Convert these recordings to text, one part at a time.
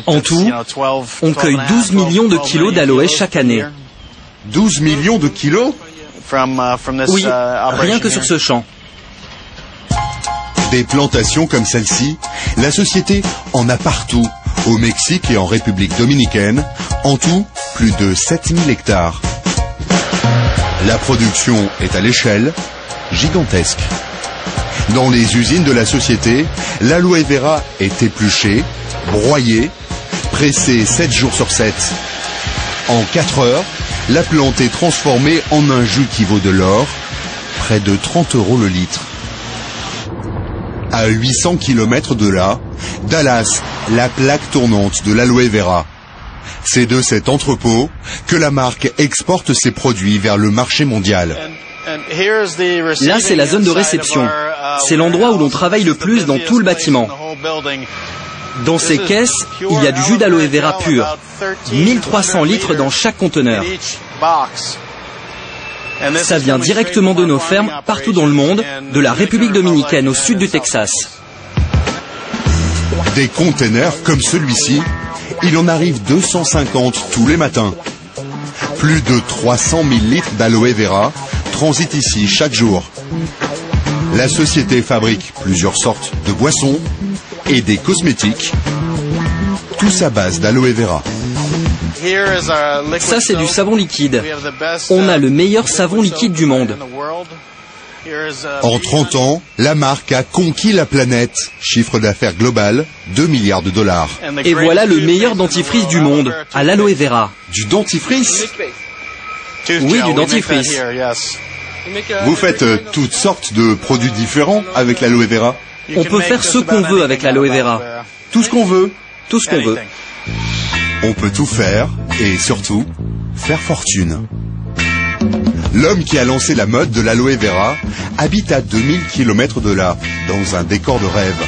En tout, on cueille 12 millions de kilos d'aloès chaque année. 12 millions de kilos? Oui, rien que sur ce champ. Des plantations comme celle-ci, la société en a partout, au Mexique et en République dominicaine, en tout plus de 7000 hectares. La production est à l'échelle gigantesque. Dans les usines de la société, l'aloe vera est épluché, broyé, pressé 7 jours sur 7. En 4 heures, la plante est transformée en un jus qui vaut de l'or, près de 30 € le litre. À 800 km de là, Dallas, la plaque tournante de l'aloe vera. C'est de cet entrepôt que la marque exporte ses produits vers le marché mondial. Là, c'est la zone de réception. C'est l'endroit où l'on travaille le plus dans tout le bâtiment. Dans ces caisses, il y a du jus d'aloe vera pur. 1300 litres dans chaque conteneur. Ça vient directement de nos fermes partout dans le monde, de la République dominicaine au sud du Texas. Des containers comme celui-ci, il en arrive 250 tous les matins. Plus de 300 000 litres d'aloe vera transitent ici chaque jour. La société fabrique plusieurs sortes de boissons et des cosmétiques, tous à base d'aloe vera. Ça, c'est du savon liquide. On a le meilleur savon liquide du monde. En 30 ans, la marque a conquis la planète. Chiffre d'affaires global, 2 milliards de dollars. Et voilà le meilleur dentifrice du monde, à l'aloe vera. Du dentifrice? Oui, du dentifrice. Vous faites toutes sortes de produits différents avec l'aloe vera? On peut faire ce qu'on veut avec l'aloe vera. Tout ce qu'on veut? Tout ce qu'on veut. On peut tout faire et surtout faire fortune. L'homme qui a lancé la mode de l'aloe vera habite à 2000 km de là, dans un décor de rêve.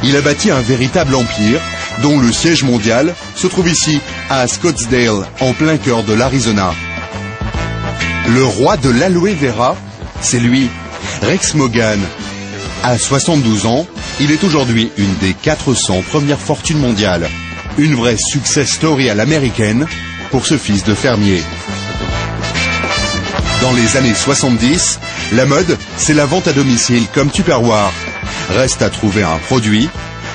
Il a bâti un véritable empire dont le siège mondial se trouve ici, à Scottsdale, en plein cœur de l'Arizona. Le roi de l'aloe vera, c'est lui, Rex Morgan. À 72 ans, il est aujourd'hui une des 400 premières fortunes mondiales. Une vraie success story à l'américaine pour ce fils de fermier. Dans les années 70, la mode, c'est la vente à domicile comme Tupperware. Reste à trouver un produit.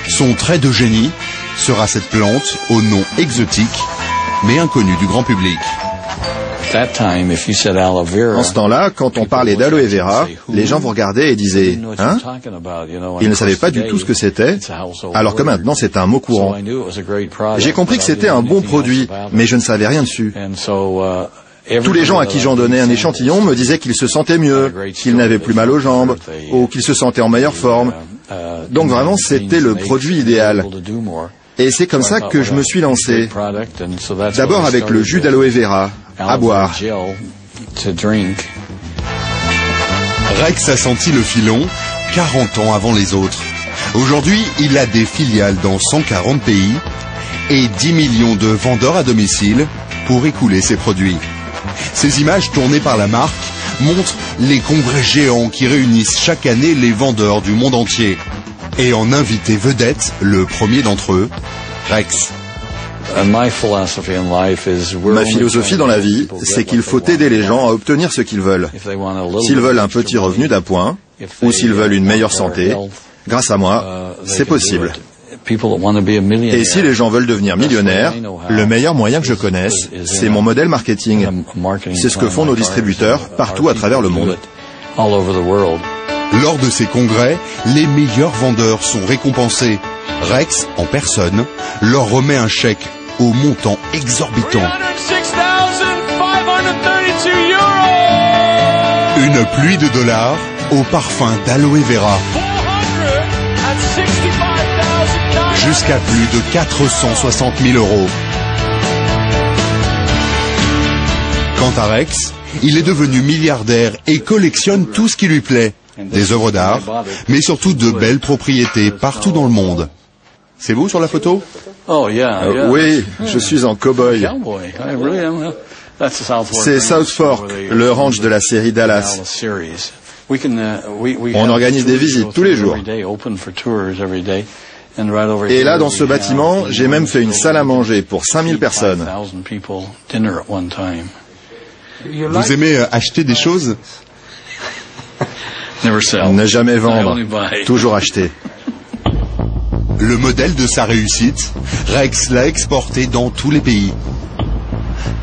Son trait de génie sera cette plante au nom exotique, mais inconnu du grand public. En ce temps-là, quand on parlait d'aloe vera, les gens vous regardaient et disaient « Hein ?» Ils ne savaient pas du tout ce que c'était, alors que maintenant c'est un mot courant. J'ai compris que c'était un bon produit, mais je ne savais rien dessus. Tous les gens à qui j'en donnais un échantillon me disaient qu'ils se sentaient mieux, qu'ils n'avaient plus mal aux jambes, ou qu'ils se sentaient en meilleure forme. Donc vraiment, c'était le produit idéal. Et c'est comme ça que je me suis lancé. D'abord avec le jus d'aloe vera, à boire. Rex a senti le filon 40 ans avant les autres. Aujourd'hui, il a des filiales dans 140 pays et 10 millions de vendeurs à domicile pour écouler ses produits. Ces images tournées par la marque montrent les congrès géants qui réunissent chaque année les vendeurs du monde entier. Et en invité vedette, le premier d'entre eux, Rex. Ma philosophie dans la vie, c'est qu'il faut aider les gens à obtenir ce qu'ils veulent. S'ils veulent un petit revenu d'appoint, ou s'ils veulent une meilleure santé, grâce à moi, c'est possible. Et si les gens veulent devenir millionnaires, le meilleur moyen que je connaisse, c'est mon modèle marketing. C'est ce que font nos distributeurs partout à travers le monde. Lors de ces congrès, les meilleurs vendeurs sont récompensés. Rex, en personne, leur remet un chèque au montant exorbitant. Une pluie de dollars au parfum d'aloe vera. Jusqu'à plus de 460 000 €. Quant à Rex, il est devenu milliardaire et collectionne tout ce qui lui plaît. Des œuvres d'art, mais surtout de belles propriétés partout dans le monde. C'est vous sur la photo? Oui, je suis en cow-boy. C'est South Fork, le ranch de la série Dallas. On organise des visites tous les jours. Et là, dans ce bâtiment, j'ai même fait une salle à manger pour 5000 personnes. Vous aimez acheter des choses? Ne jamais vendre, toujours acheter. Le modèle de sa réussite, Rex l'a exporté dans tous les pays.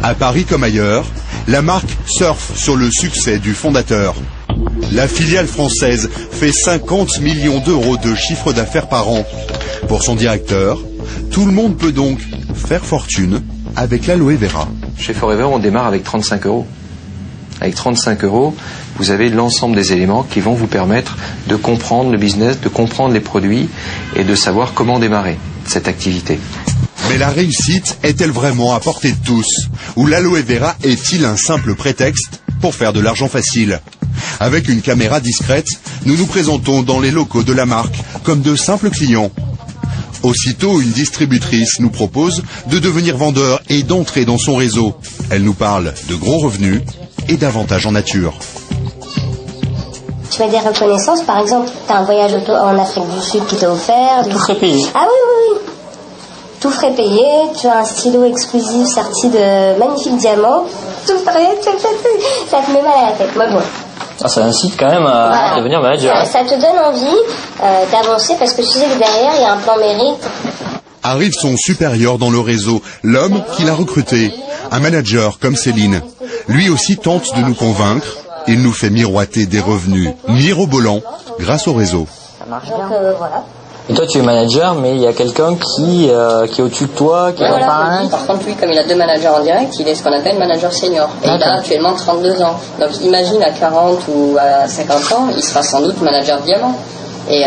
À Paris comme ailleurs, la marque surfe sur le succès du fondateur. La filiale française fait 50 millions d'euros de chiffre d'affaires par an. Pour son directeur, tout le monde peut donc faire fortune avec l'aloe vera. Chez Forever, on démarre avec 35 euros. Avec 35 euros, vous avez l'ensemble des éléments qui vont vous permettre de comprendre le business, de comprendre les produits et de savoir comment démarrer cette activité. Mais la réussite est-elle vraiment à portée de tous? Ou l'aloe vera est-il un simple prétexte pour faire de l'argent facile? Avec une caméra discrète, nous nous présentons dans les locaux de la marque comme de simples clients. Aussitôt, une distributrice nous propose de devenir vendeur et d'entrer dans son réseau. Elle nous parle de gros revenus et d'avantages en nature. Tu as des reconnaissances, par exemple, tu as un voyage en Afrique du Sud qui t'est offert. Tout frais payé. Ah oui. Tout frais payé, tu as un stylo exclusif sorti de magnifiques diamants. Tout frais, ça te met mal à la tête, moi bon. Ça incite quand même à devenir manager. Ça te donne envie d'avancer parce que tu sais que derrière, il y a un plan mérite. Arrive son supérieur dans le réseau, l'homme qui l'a recruté, un manager comme Céline. Lui aussi tente de nous convaincre. Il nous fait miroiter des revenus mirobolants grâce au réseau. Ça marche bien. Voilà. Et toi, tu es manager, mais il y a quelqu'un qui est au-dessus de toi, qui est Par contre, lui, comme il a 2 managers en direct, il est ce qu'on appelle manager senior. Et il a actuellement 32 ans. Donc imagine à 40 ou à 50 ans, il sera sans doute manager diamant. Et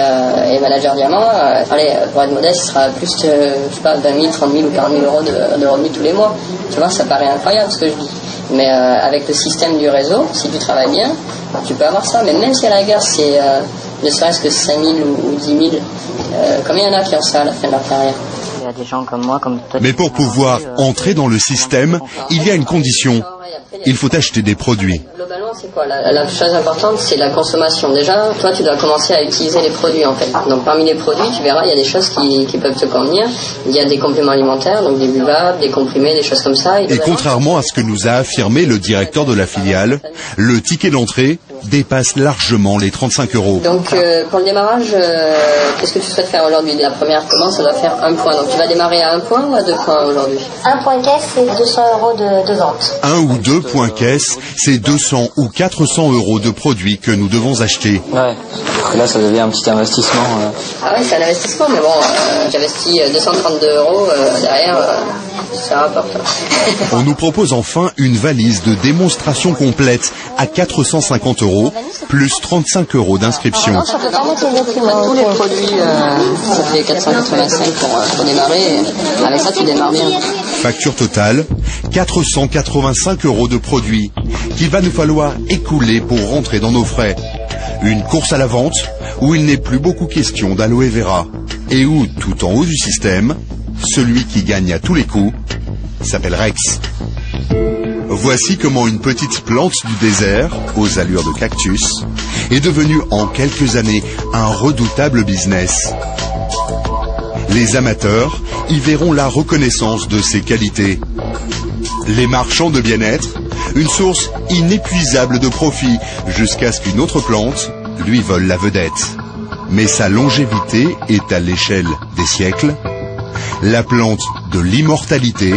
manager diamant, pour être modeste, il sera plus, je sais pas, 20 000, 30 000 ou 40 000 euros de revenus tous les mois. Tu vois, ça paraît incroyable ce que je dis. Mais avec le système du réseau, si tu travailles bien, tu peux avoir ça. Mais même si à la gare, c'est ne serait-ce que 5 000 ou 10 000, combien il y en a qui ont ça à la fin de leur carrière? Il y a des gens comme moi, comme toi. Mais pour pouvoir entrer dans le système, il y a une condition. Il faut acheter des produits. Globalement, c'est quoi la chose importante, c'est la consommation. Déjà, toi, tu dois commencer à utiliser les produits, en fait. Donc, parmi les produits, tu verras, il y a des choses qui peuvent te convenir. Il y a des compléments alimentaires, donc des buvables, des comprimés, des choses comme ça. Et contrairement à ce que nous a affirmé le directeur de la filiale, le ticket d'entrée dépasse largement les 35 euros. Donc, pour le démarrage, qu'est-ce que tu souhaites faire aujourd'hui? La première commande, ça doit faire 1 point. Donc, tu vas démarrer à 1 point ou à 2 points aujourd'hui? 1 point caisse, c'est 200 euros de vente. 1 ou 2 points caisse, c'est 200 ou 400 euros de produits que nous devons acheter. Ouais, là ça devient un petit investissement. Ah oui, c'est un investissement, mais bon, j'investis 232 euros derrière, ça rapporte. On nous propose enfin une valise de démonstration complète à 450 euros, plus 35 euros d'inscription. Tous les produits, ça fait 485 pour démarrer. Avec ça, tu démarres bien. Facture totale, 485 euros de produits qu'il va nous falloir écouler pour rentrer dans nos frais. Une course à la vente où il n'est plus beaucoup question d'aloe vera et où, tout en haut du système, celui qui gagne à tous les coups s'appelle Rex. Voici comment une petite plante du désert, aux allures de cactus, est devenue en quelques années un redoutable business. Les amateurs y verront la reconnaissance de ses qualités. Les marchands de bien-être, une source inépuisable de profit jusqu'à ce qu'une autre plante lui vole la vedette. Mais sa longévité est à l'échelle des siècles. La plante de l'immortalité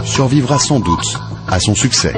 survivra sans doute à son succès.